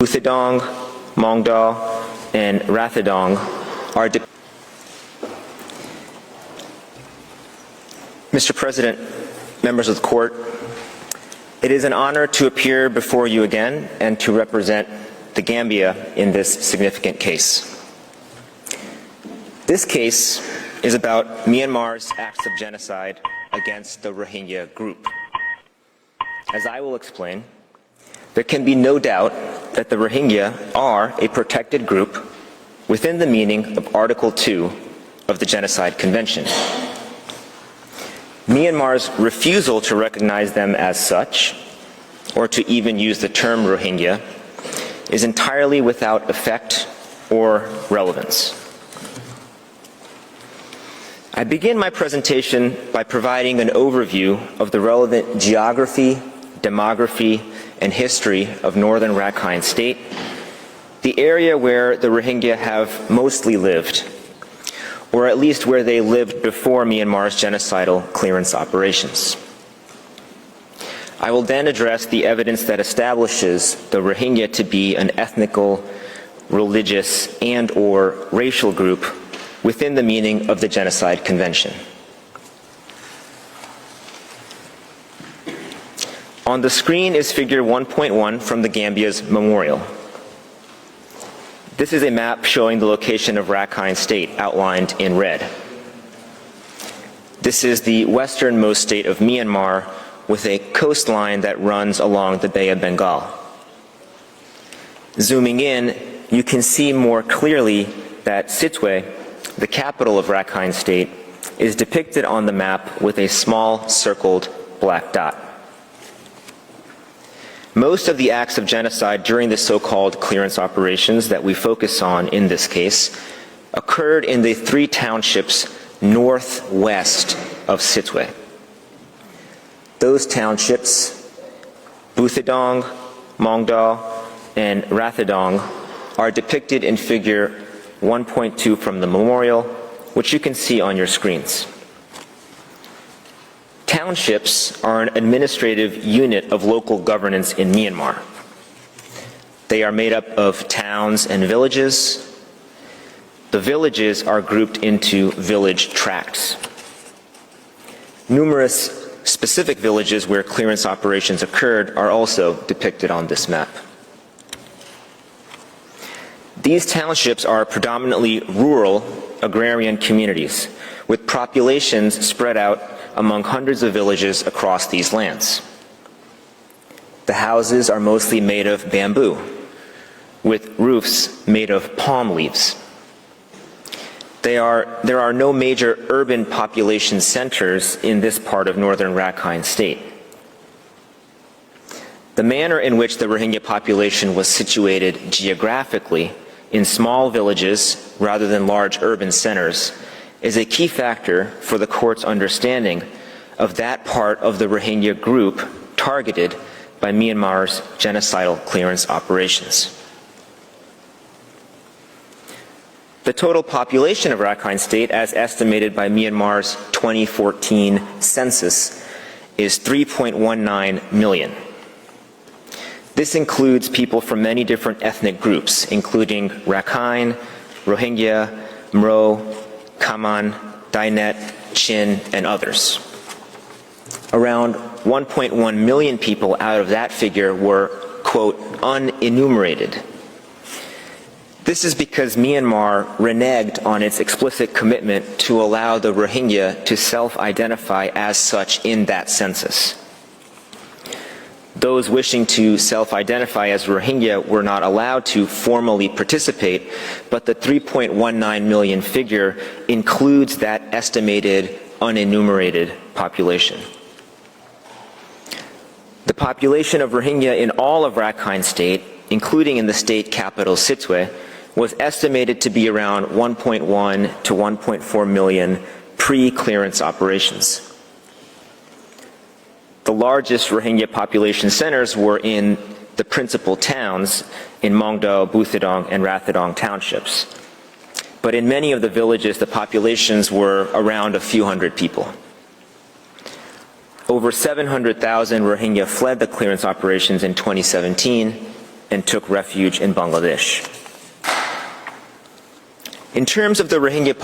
Buthidong, Mongdaw, and Rathidong are Mr. President, members of the court, it is an honor to appear before you again and to represent the Gambia in this significant case. This case is about Myanmar's acts of genocide against the Rohingya group. As I will explain, there can be no doubt that the Rohingya are a protected group within the meaning of Article 2 of the Genocide Convention. Myanmar's refusal to recognize them as such, or to even use the term Rohingya, is entirely without effect or relevance. I begin my presentation by providing an overview of the relevant geography, demography, and history of northern Rakhine State, the area where the Rohingya have mostly lived, or at least where they lived before Myanmar's genocidal clearance operations. I will then address the evidence that establishes the Rohingya to be an ethnical, religious, and/or racial group within the meaning of the Genocide Convention. On the screen is figure 1.1 from the Gambia's memorial. This is a map showing the location of Rakhine State outlined in red. This is the westernmost state of Myanmar with a coastline that runs along the Bay of Bengal. Zooming in, you can see more clearly that Sittwe, the capital of Rakhine State, is depicted on the map with a small circled black dot. Most of the acts of genocide during the so-called clearance operations that we focus on in this case occurred in the 3 townships northwest of Sittwe. Those townships, Buthidong, Mongdaw, and Rathidong, are depicted in figure 1.2 from the memorial, which you can see on your screens. Townships are an administrative unit of local governance in Myanmar. They are made up of towns and villages. The villages are grouped into village tracts. Numerous specific villages where clearance operations occurred are also depicted on this map. These townships are predominantly rural agrarian communities with populations spread out among hundreds of villages across these lands. The houses are mostly made of bamboo, with roofs made of palm leaves. There are no major urban population centers in this part of northern Rakhine State. The manner in which the Rohingya population was situated geographically in small villages rather than large urban centers is a key factor for the court's understanding of that part of the Rohingya group targeted by Myanmar's genocidal clearance operations. The total population of Rakhine State, as estimated by Myanmar's 2014 census, is 3.19 million. This includes people from many different ethnic groups, including Rakhine, Rohingya, Mro, Kaman, Dainet, Chin, and others. Around 1.1 million people out of that figure were, quote, unenumerated. This is because Myanmar reneged on its explicit commitment to allow the Rohingya to self-identify as such in that census. Those wishing to self-identify as Rohingya were not allowed to formally participate, but the 3.19 million figure includes that estimated unenumerated population. The population of Rohingya in all of Rakhine State, including in the state capital Sittwe, was estimated to be around 1.1 to 1.4 million pre-clearance operations. The largest Rohingya population centers were in the principal towns in Mongdaw, Buthidong, and Rathidong townships. But in many of the villages, the populations were around a few hundred people. Over 700,000 Rohingya fled the clearance operations in 2017, and took refuge in Bangladesh. In terms of the Rohingya